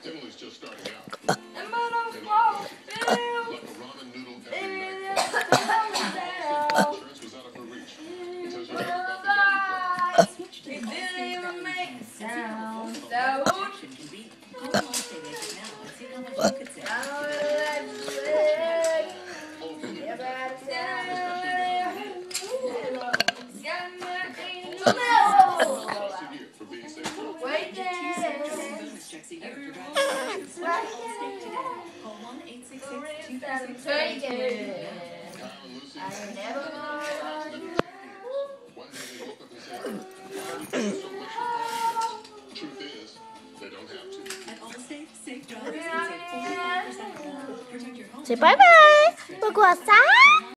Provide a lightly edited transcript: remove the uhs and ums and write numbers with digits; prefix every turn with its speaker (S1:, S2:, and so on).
S1: Emily's just starting out.
S2: I'm gonna fall down.
S1: Like a ramen noodle every night. Insurance was out of her reach. Until she heard about the value
S2: It didn't even make a sound. So wait there. I never
S1: One day they woke up and said, "We pay so much for car insurance." Truth is, they don't have to.
S3: At Allstate, save jobs and save 45% more. Protect your home.
S4: 拜拜，拜拜，我啥？